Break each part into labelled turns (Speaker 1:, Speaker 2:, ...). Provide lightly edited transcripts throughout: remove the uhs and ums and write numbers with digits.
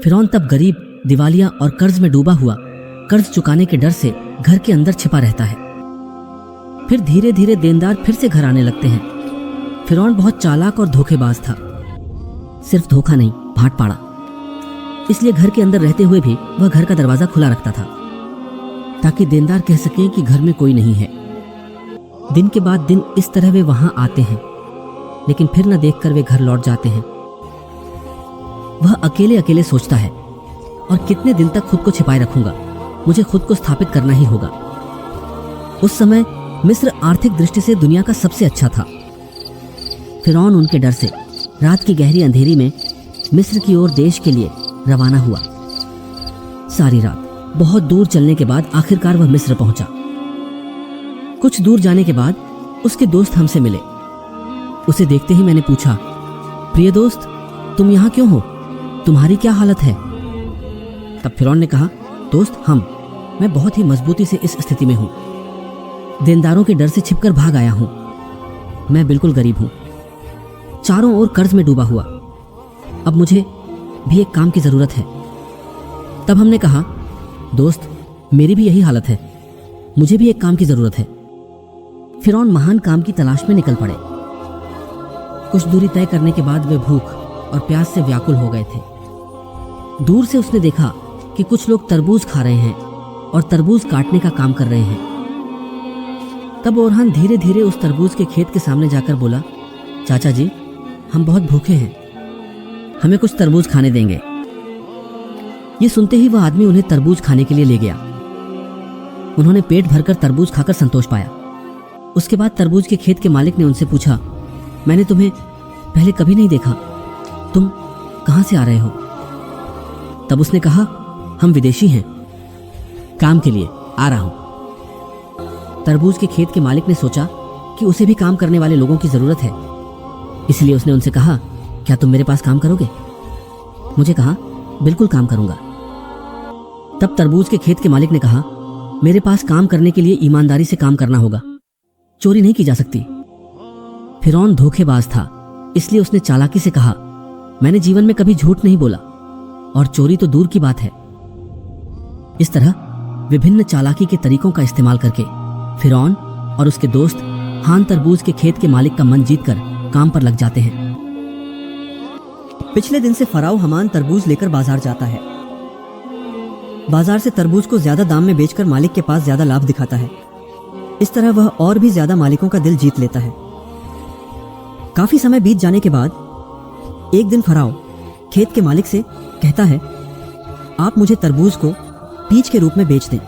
Speaker 1: फिरौन तब गरीब, दिवालिया और कर्ज में डूबा हुआ कर्ज चुकाने के डर से घर के अंदर छिपा रहता है। फिर धीरे धीरे देनदार फिर से घर आने लगते हैं। फिरौन बहुत चालाक और धोखेबाज था। सिर्फ धोखा नहीं, भाट पाड़ा। इसलिए घर के अंदर रहते हुए भी वह घर का दरवाजा खुला रखता था ताकि देनदार कह सकें कि घर में कोई नहीं है। दिन के बाद दिन इस तरह वे वहां आते हैं, लेकिन फिर न देखकर वे घर लौट जाते हैं। वह अकेले अकेले सोचता है, और कितने दिन तक खुद को छिपाए रखूंगा, मुझे खुद को स्थापित करना ही होगा। उस समय मिस्र आर्थिक दृष्टि से दुनिया का सबसे अच्छा था। फिरौन उनके डर से रात की गहरी अंधेरी में मिस्र की ओर देश के लिए रवाना हुआ। सारी रात बहुत दूर चलने के बाद आखिरकार वह मिस्र पहुंचा। कुछ दूर जाने के बाद उसके दोस्त हमसे मिले। उसे देखते ही मैंने पूछा, प्रिय दोस्त, तुम यहां क्यों हो? तुम्हारी क्या हालत है? तब फिरौन ने कहा, दोस्त, मैं बहुत ही मजबूती से इस स्थिति में हूं। देनदारों के डर से छिपकर भाग आया हूं। मैं बिल्कुल गरीब हूं, चारों ओर कर्ज में डूबा हुआ। अब मुझे भी एक काम की जरूरत है। तब हमने कहा, दोस्त, मेरी भी यही हालत है, मुझे भी एक काम की जरूरत है। फिरौन महान काम की तलाश में निकल पड़े। कुछ दूरी तय करने के बाद वे भूख और प्यास से व्याकुल हो गए थे। दूर से उसने देखा कि कुछ लोग तरबूज खा रहे हैं और तरबूज काटने का काम कर रहे हैं। तब ओरहान धीरे धीरे उस तरबूज के खेत के सामने जाकर बोला, चाचा जी, हम बहुत भूखे हैं, हमें कुछ तरबूज खाने देंगे? ये सुनते ही वह आदमी उन्हें तरबूज खाने के लिए ले गया। उन्होंने पेट भरकर तरबूज खाकर संतोष पाया। उसके बाद तरबूज के खेत के मालिक ने उनसे पूछा, मैंने तुम्हें पहले कभी नहीं देखा, तुम कहां से आ रहे हो? तब उसने कहा, हम विदेशी हैं, काम के लिए आ रहा हूं। तरबूज के खेत के मालिक ने सोचा कि उसे भी काम करने वाले लोगों की जरूरत है, इसलिए उसने उनसे कहा, क्या तुम मेरे पास काम करोगे? मुझे कहा, बिल्कुल काम करूंगा। तब तरबूज के खेत के मालिक ने कहा, मेरे पास काम करने के लिए ईमानदारी से काम करना होगा, चोरी नहीं की जा सकती। फिरौन धोखेबाज था, इसलिए उसने चालाकी से कहा, मैंने जीवन में कभी झूठ नहीं बोला और चोरी तो दूर की बात है। इस तरह विभिन्न चालाकी के तरीकों का इस्तेमाल करके फिरौन और उसके दोस्त हान तरबूज के खेत के मालिक का मन जीतकर काम पर लग जाते हैं। पिछले दिन से फराओ हमान तरबूज लेकर बाजार जाता है। बाजार से तरबूज को ज्यादा दाम में बेचकर मालिक के पास ज्यादा लाभ दिखाता है। इस तरह वह और भी ज्यादा मालिकों का दिल जीत लेता है। काफी समय बीत जाने के बाद एक दिन फराओ खेत के मालिक से कहता है, आप मुझे तरबूज को बीज के रूप में बेच दें,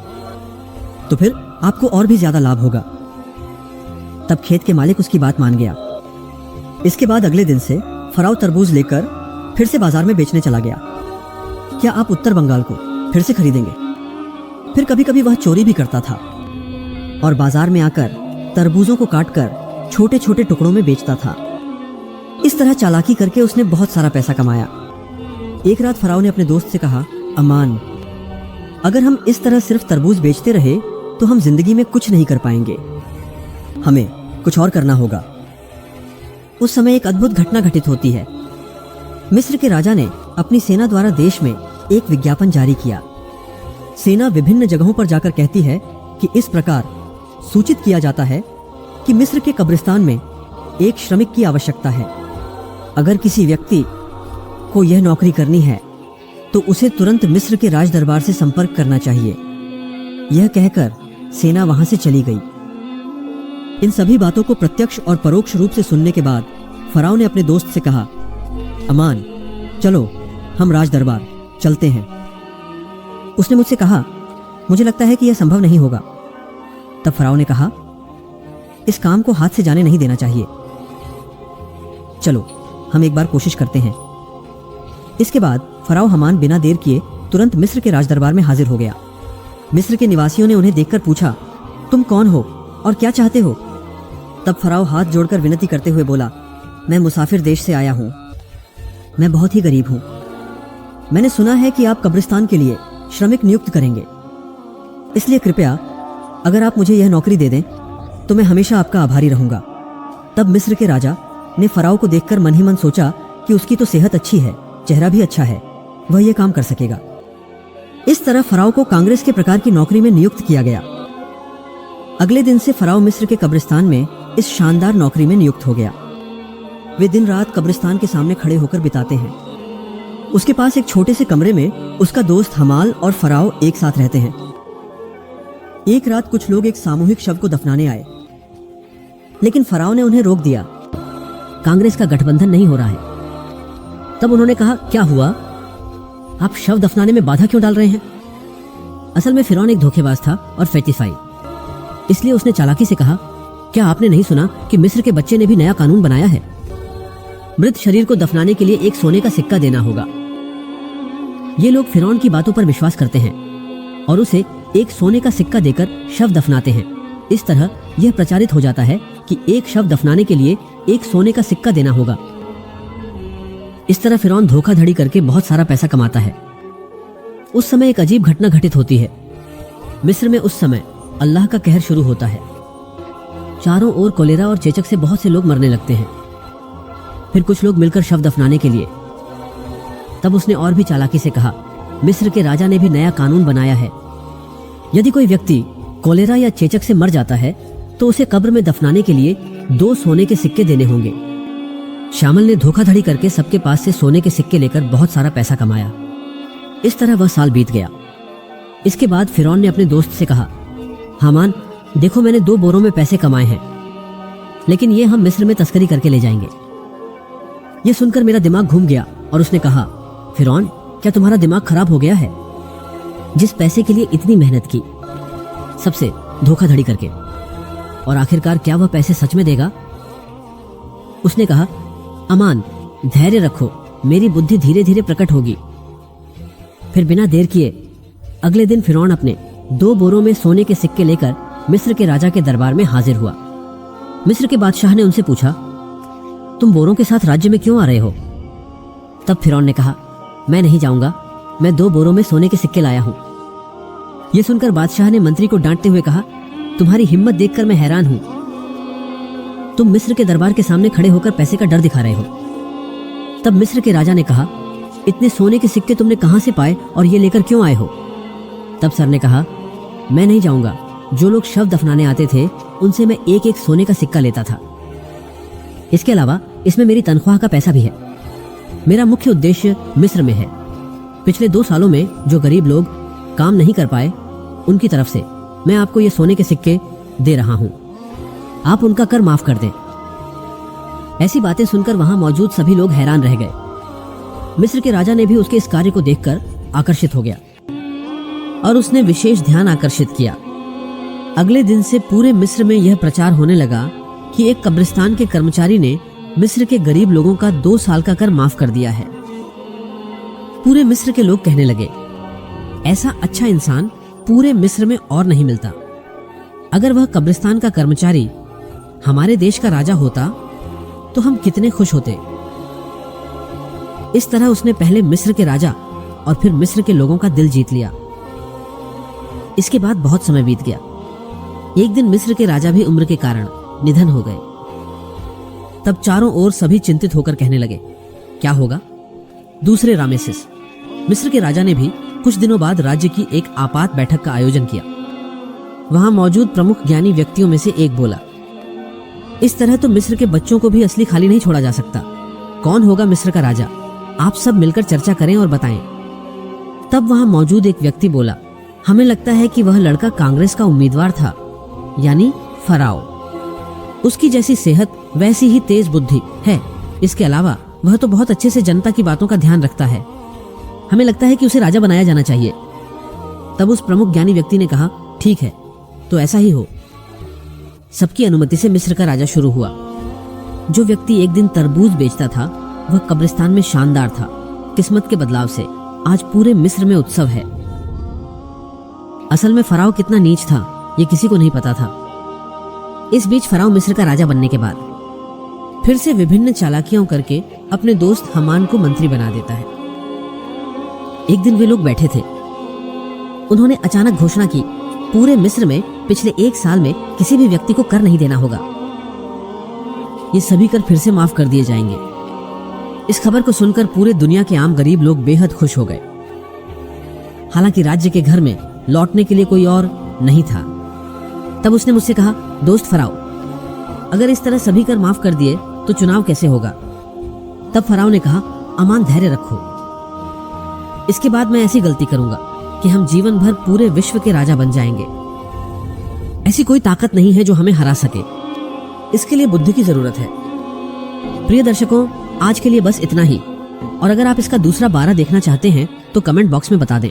Speaker 1: तो फिर आपको और भी ज्यादा लाभ होगा। तब खेत के मालिक उसकी बात मान गया। इसके बाद अगले दिन से फराओ तरबूज लेकर फिर से बाजार में बेचने चला गया। क्या आप उत्तर बंगाल को फिर से खरीदेंगे? फिर कभी कभी वह चोरी भी करता था और बाजार में आकर तरबूजों को काटकर छोटे छोटे टुकड़ों में बेचता था। इस तरह चालाकी करके उसने बहुत सारा पैसा कमाया। एक रात फराओ ने अपने दोस्त से कहा, अमान, अगर हम इस तरह सिर्फ तरबूज बेचते रहे तो हम जिंदगी में कुछ नहीं कर पाएंगे, हमें कुछ और करना होगा। उस समय एक अद्भुत घटना घटित होती है। मिस्र के राजा ने अपनी सेना द्वारा देश में एक विज्ञापन जारी किया। सेना विभिन्न जगहों पर जाकर कहती है कि इस प्रकार सूचित किया जाता है कि मिस्र के कब्रिस्तान में एक श्रमिक की आवश्यकता है। अगर किसी व्यक्ति को यह नौकरी करनी है तो उसे तुरंत मिस्र के राज दरबार से संपर्क करना चाहिए। यह कहकर सेना वहां से चली गई। इन सभी बातों को प्रत्यक्ष और परोक्ष रूप से सुनने के बाद फराओ ने अपने दोस्त से कहा, अमान, चलो हम राज दरबार चलते हैं। उसने मुझसे कहा, मुझे लगता है कि यह संभव नहीं होगा। तब फराओ ने कहा, इस काम को हाथ से जाने नहीं देना चाहिए, चलो हम एक बार कोशिश करते हैं। इसके बाद फराओ हमान बिना देर किए तुरंत मिस्र के राज दरबार में हाजिर हो गया। मिस्र के निवासियों ने उन्हें देखकर पूछा, तुम कौन हो और क्या चाहते हो? तब फराओ हाथ जोड़कर विनती करते हुए बोला, मैं मुसाफिर देश से आया हूं, मैं बहुत ही गरीब हूं। मैंने सुना है कि आप कब्रिस्तान के लिए श्रमिक नियुक्त करेंगे, इसलिए कृपया अगर आप मुझे यह नौकरी दे दें तो मैं हमेशा आपका आभारी रहूंगा। तब मिस्र के राजा ने फराओ को देखकर मन ही मन सोचा कि उसकी तो सेहत अच्छी है, चेहरा भी अच्छा है,
Speaker 2: वह यह काम कर सकेगा। इस तरह फराओ को कांग्रेस के प्रकार की नौकरी में नियुक्त किया गया। अगले दिन से फराओ मिस्र के कब्रिस्तान में इस शानदार नौकरी में नियुक्त हो गया। वे दिन रात कब्रिस्तान के सामने खड़े होकर बिताते हैं। उसके पास एक छोटे से कमरे में उसका दोस्त हमाल और फराओ एक साथ रहते हैं। एक रात कुछ लोग एक सामूहिक शव को दफनाने आए, लेकिन फराओ ने उन्हें रोक दिया। कांग्रेस का गठबंधन नहीं हो रहा है। तब उन्होंने कहा, क्या हुआ? आप शव दफनाने में बाधा क्यों डाल रहे हैं? असल में फिरौन एक धोखेबाज था और फेटिफाई, इसलिए उसने चालाकी से कहा, क्या आपने नहीं सुना कि मिस्र के बच्चे ने भी नया कानून बनाया है? मृत शरीर को दफनाने के लिए एक सोने का सिक्का देना होगा। ये लोग फिरौन की बातों पर विश्वास करते हैं और उसे एक सोने का सिक्का देकर शव दफनाते हैं। इस तरह यह प्रचारित हो जाता है कि एक शव दफनाने के लिए एक सोने का सिक्का देना होगा। इस तरह फिरौन धोखाधड़ी करके बहुत सारा पैसा कमाता है। उस समय एक अजीब घटना घटित होती है। मिस्र में उस समय अल्लाह का कहर शुरू होता है। चारों ओर कोलेरा और चेचक से बहुत से लोग मरने लगते हैं। फिर कुछ लोग मिलकर शव दफनाने के लिए। तब उसने और भी चालाकी से कहा, मिस्र के राजा ने भी नया कानून बनाया है। यदि कोई व्यक्ति कोलेरा या चेचक से मर जाता है तो उसे कब्र में दफनाने के लिए 2 सोने के सिक्के देने होंगे। शामल ने धोखाधड़ी करके सबके पास से सोने के सिक्के लेकर बहुत सारा पैसा कमाया। इस तरह वह साल बीत गया। इसके बाद फिरौन ने अपने दोस्त से कहा, हामान, देखो मैंने 2 बोरों में पैसे कमाए हैं, लेकिन ये हम मिस्र में तस्करी करके ले जाएंगे। यह सुनकर मेरा दिमाग घूम गया और उसने कहा, फिरौन, क्या तुम्हारा दिमाग खराब हो गया है? जिस पैसे के लिए इतनी मेहनत की, सबसे धोखाधड़ी करके, और आखिरकार क्या वह पैसे सच में देगा? उसने कहा, अमान, धैर्य रखो, मेरी बुद्धि धीरे धीरे प्रकट होगी। फिर बिना देर किए अगले दिन फिरौन अपने 2 बोरों में सोने के सिक्के लेकर मिस्र के राजा के दरबार में हाजिर हुआ। मिस्र के बादशाह ने उनसे पूछा, तुम बोरों के साथ राज्य में क्यों आ रहे हो? तब फिरौन ने कहा, मैं नहीं जाऊंगा, मैं 2 बोरों में सोने के सिक्के लाया हूं। यह सुनकर बादशाह ने मंत्री को डांटते हुए कहा, तुम्हारी हिम्मत देखकर मैं हैरान हूं। तुम मिस्र के दरबार के सामने खड़े होकर पैसे का डर दिखा रहे हो। तब मिस्र के राजा ने कहा, इतने सोने के सिक्के तुमने कहां से पाए और ये लेकर क्यों आए हो? तब सर ने कहा, मैं नहीं जाऊंगा। जो लोग शव दफनाने आते थे उनसे मैं एक एक सोने का सिक्का लेता था। इसके अलावा इसमें मेरी तनख्वाह का पैसा भी है। मेरा मुख्य उद्देश्य मिस्र में है। पिछले 2 सालों में जो गरीब लोग काम नहीं कर पाए, उनकी तरफ से मैं आपको ये सोने के सिक्के दे रहा हूं। आप उनका कर माफ कर दें। ऐसी बातें सुनकर वहां मौजूद सभी लोग हैरान रह गए। मिस्र के राजा ने भी उसके इस कार्य को देखकर आकर्षित हो गया और उसने विशेष ध्यान आकर्षित किया। अगले दिन से पूरे मिस्र में यह प्रचार होने लगा कि एक कब्रिस्तान के कर्मचारी ने मिस्र के गरीब लोगों का 2 साल का कर माफ कर दिया है। पूरे मिस्र के लोग कहने लगे, ऐसा अच्छा इंसान पूरे मिस्र में और नहीं मिलता। अगर वह कब्रिस्तान का कर्मचारी हमारे देश का राजा होता तो हम कितने खुश होते। इस तरह उसने पहले मिस्र के राजा और फिर मिस्र के लोगों का दिल जीत लिया। इसके बाद बहुत समय बीत गया। एक दिन मिस्र के राजा भी उम्र के कारण निधन हो गए। तब चारों ओर सभी चिंतित होकर कहने लगे, क्या होगा? दूसरे रामेसिस, मिस्र के राजा ने भी कुछ दिनों बाद राज्य की एक आपात बैठक का आयोजन किया। वहां मौजूद प्रमुख ज्ञानी व्यक्तियों में से एक बोला, इस तरह तो मिस्र के बच्चों को भी असली खाली नहीं छोड़ा जा सकता। कौन होगा मिस्र का राजा? आप सब मिलकर चर्चा करें और बताएं। तब वहां मौजूद एक व्यक्ति बोला, हमें लगता है कि वह लड़का कांग्रेस का उम्मीदवार था, यानी फराओ। उसकी जैसी सेहत वैसी ही तेज बुद्धि है। इसके अलावा वह तो बहुत अच्छे से जनता की बातों का ध्यान रखता है। हमें लगता है कि उसे राजा बनाया जाना चाहिए। तब उस प्रमुख ज्ञानी व्यक्ति ने कहा, ठीक है, तो ऐसा ही हो। सबकी अनुमति से मिस्र का राजा शुरू हुआ। जो व्यक्ति एक दिन तरबूज बेचता था वह कब्रिस्तान में शानदार था। किस्मत के बदलाव से आज पूरे मिस्र में उत्सव है। असल में फराओ कितना नीच था ये किसी को नहीं पता था। इस बीच फराओ मिस्र का राजा बनने के बाद फिर से विभिन्न चालाकियां करके अपने दोस्त हमान को मंत्री बना देता है। एक दिन वे लोग बैठे थे। उन्होंने अचानक घोषणा की, पूरे मिस्र में पिछले 1 साल में किसी भी व्यक्ति को कर नहीं देना होगा। ये सभी कर फिर से माफ कर दिए जाएंगे। इस खबर को सुनकर पूरे दुनिया के आम गरीब लोग बेहद खुश हो गए। हालांकि राज्य के घर में लौटने के लिए कोई और नहीं था। तब उसने मुझसे कहा, दोस्त फराओ, अगर इस तरह सभी कर माफ कर दिए तो चुनाव कैसे होगा? तब फराओ ने कहा, अमान धैर्य रखो, इसके बाद मैं ऐसी गलती करूंगा कि हम जीवन भर पूरे विश्व के राजा बन जाएंगे। ऐसी कोई ताकत नहीं है जो हमें हरा सके, इसके लिए बुद्धि की जरूरत है। प्रिय दर्शकों, आज के लिए बस इतना ही, और अगर आप इसका दूसरा 12 देखना चाहते हैं तो कमेंट बॉक्स में बता दें।